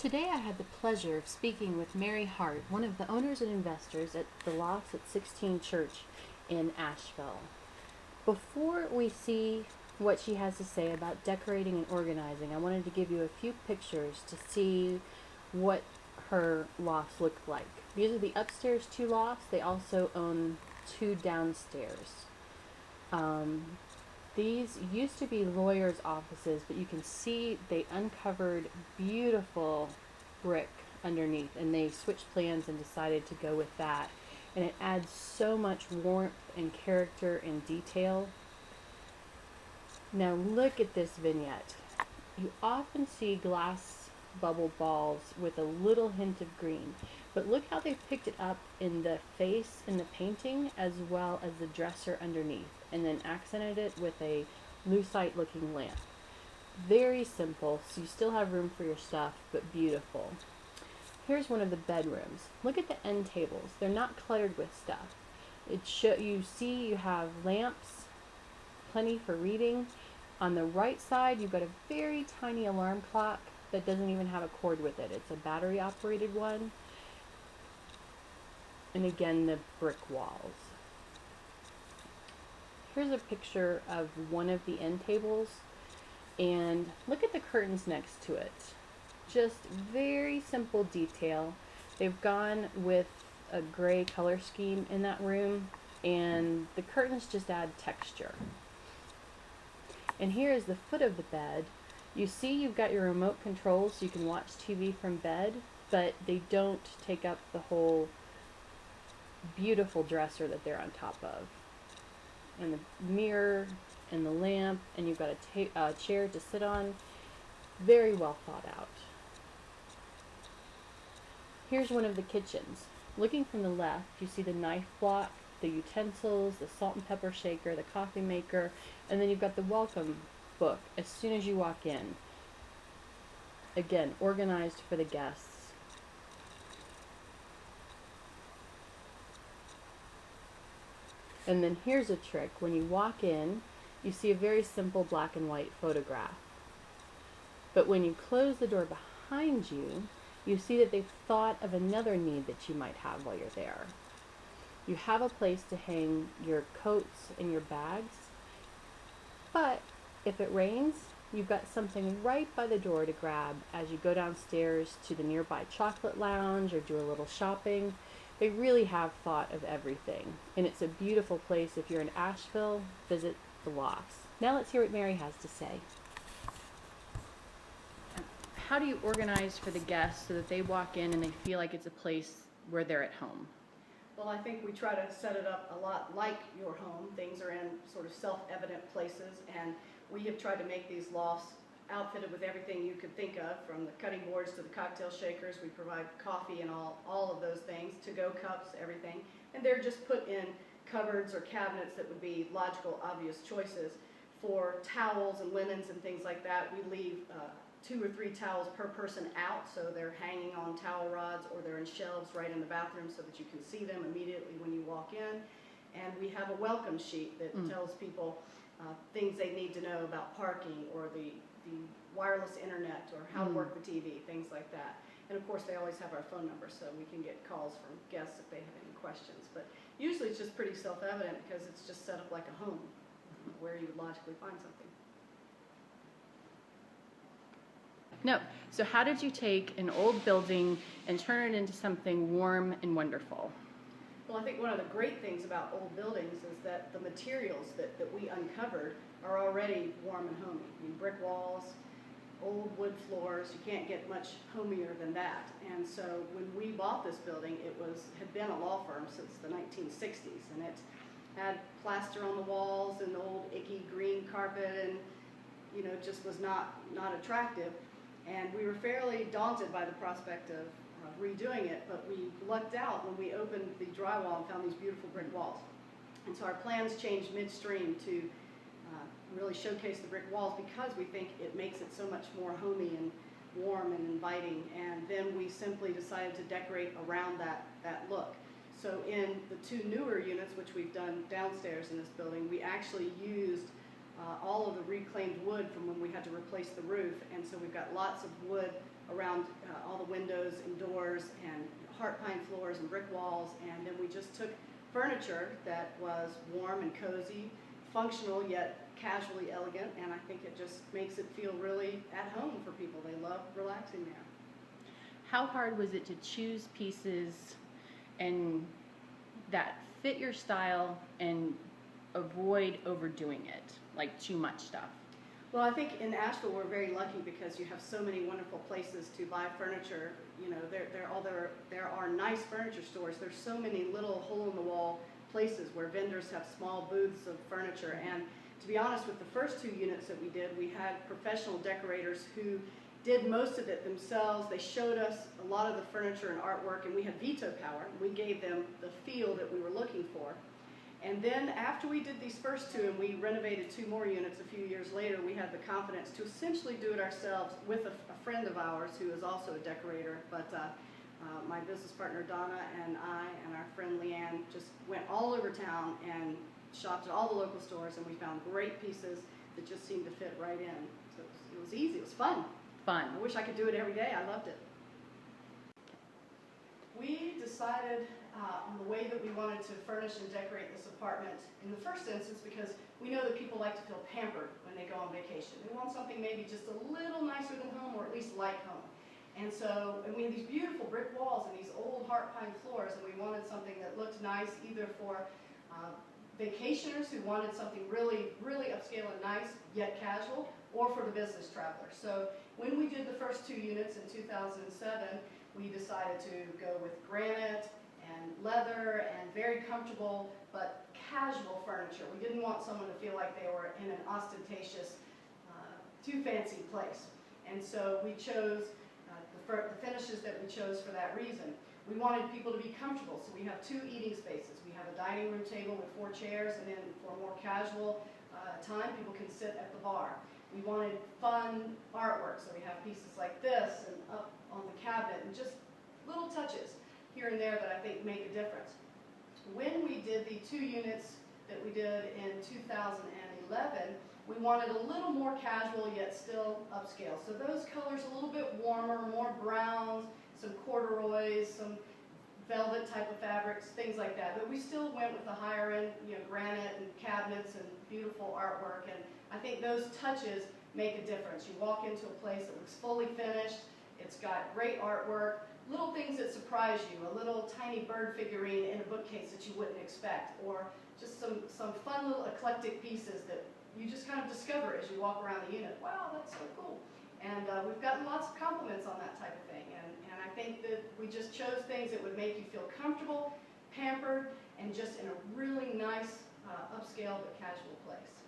Today I had the pleasure of speaking with Mary Hart, one of the owners and investors at the Lofts at 16 Church in Asheville. Before we see what she has to say about decorating and organizing, I wanted to give you a few pictures to see what her lofts look like. These are the upstairs two lofts. They also own two downstairs. These used to be lawyers' offices, but you can see they uncovered beautiful brick underneath, and they switched plans and decided to go with that. And it adds so much warmth and character and detail. Now look at this vignette. You often see glass bubble balls with a little hint of green, but look how they picked it up in the face in the painting as well as the dresser underneath, and then accented it with a lucite looking lamp. Very simple, so you still have room for your stuff, but beautiful. Here's one of the bedrooms. Look at the end tables. They're not cluttered with stuff. You have lamps, plenty for reading. On the right side, you've got a very tiny alarm clock that doesn't even have a cord with it. It's a battery operated one. And again, the brick walls. Here's a picture of one of the end tables, and look at the curtains next to it. Just very simple detail. They've gone with a gray color scheme in that room, and the curtains just add texture. And here is the foot of the bed. You see you've got your remote control so you can watch TV from bed, but they don't take up the whole beautiful dresser that they're on top of. And the mirror and the lamp, and you've got a chair to sit on. Very well thought out. Here's one of the kitchens. Looking from the left, you see the knife block, the utensils, the salt and pepper shaker, the coffee maker, and then you've got the welcome book as soon as you walk in. Again, organized for the guests. And then here's a trick. When you walk in, you see a very simple black and white photograph. But when you close the door behind you, you see that they've thought of another need that you might have while you're there. You have a place to hang your coats and your bags, but if it rains, you've got something right by the door to grab as you go downstairs to the nearby chocolate lounge or do a little shopping. They really have thought of everything, and it's a beautiful place. If you're in Asheville, visit the Lofts. Now let's hear what Mary has to say. How do you organize for the guests so that they walk in and they feel like it's a place where they're at home? Well, I think we try to set it up a lot like your home. Things are in sort of self-evident places, and we have tried to make these lofts outfitted with everything you could think of, from the cutting boards to the cocktail shakers. We provide coffee and all of those things, to-go cups, everything. And they're just put in cupboards or cabinets that would be logical, obvious choices. For towels and linens and things like that, we leave 2 or 3 towels per person out, so they're hanging on towel rods or they're in shelves right in the bathroom so that you can see them immediately when you walk in. And we have a welcome sheet that tells people things they need to know about parking or the wireless internet or how to work the TV, things like that. And of course they always have our phone number so we can get calls from guests if they have any questions. But usually it's just pretty self-evident because it's just set up like a home where you would logically find something. No. So how did you take an old building and turn it into something warm and wonderful? Well, I think one of the great things about old buildings is that the materials that we uncovered are already warm and homey. I mean, brick walls, old wood floors, you can't get much homier than that. And so when we bought this building, it had been a law firm since the 1960s, and it had plaster on the walls and old icky green carpet, and just was not attractive. And we were fairly daunted by the prospect of redoing it, but we lucked out when we opened the drywall and found these beautiful brick walls. And so our plans changed midstream to really showcase the brick walls because we think it makes it so much more homey and warm and inviting. And then we simply decided to decorate around that look. So in the 2 newer units, which we've done downstairs in this building, we actually used all of the reclaimed wood from when we had to replace the roof, and so we've got lots of wood around all the windows and doors, and heart pine floors and brick walls. And then we just took furniture that was warm and cozy, functional yet casually elegant, and I think it just makes it feel really at home for people. They love relaxing there. How hard was it to choose pieces and that fit your style and avoid overdoing it, like too much stuff? Well, I think in Asheville we're very lucky because you have so many wonderful places to buy furniture. You know, there are nice furniture stores. There's so many little hole-in-the-wall places where vendors have small booths of furniture. And to be honest, with the first 2 units that we did, we had professional decorators who did most of it themselves. They showed us a lot of the furniture and artwork, and we had veto power. We gave them the feel that we were looking for. And then after we did these first 2 and we renovated 2 more units a few years later, we had the confidence to essentially do it ourselves with a friend of ours who is also a decorator. But my business partner Donna and I and our friend Leanne just went all over town and shopped at all the local stores, and we found great pieces that just seemed to fit right in. So it was easy, it was fun. Fun. I wish I could do it every day. I loved it. We decided on the way that we wanted to furnish and decorate this apartment in the first instance because we know that people like to feel pampered when they go on vacation. They want something maybe just a little nicer than home, or at least like home. And we had these beautiful brick walls and these old heart pine floors, and we wanted something that looked nice either for vacationers who wanted something really, really upscale and nice, yet casual, or for the business traveler. So when we did the first 2 units in 2007, we decided to go with granite and leather and very comfortable but casual furniture. We didn't want someone to feel like they were in an ostentatious, too fancy place. And so we chose the finishes that we chose for that reason. We wanted people to be comfortable, so we have 2 eating spaces. We have a dining room table with 4 chairs, and then for more casual time, people can sit at the bar. We wanted fun artwork, so we have pieces like this and up on the cabinet, and just little touches here and there that I think make a difference. When we did the 2 units that we did in 2011, we wanted a little more casual yet still upscale. So those colors a little bit warmer, more browns, some corduroys, some velvet type of fabrics, things like that. But we still went with the higher end, granite and cabinets and beautiful artwork. And I think those touches make a difference. You walk into a place that looks fully finished. It's got great artwork, little things that surprise you, a little tiny bird figurine in a bookcase that you wouldn't expect, or just some fun little eclectic pieces that you just kind of discover as you walk around the unit. Wow, that's so cool. And we've gotten lots of compliments on that type of thing. And I think that we just chose things that would make you feel comfortable, pampered, and just in a really nice, upscale but casual place.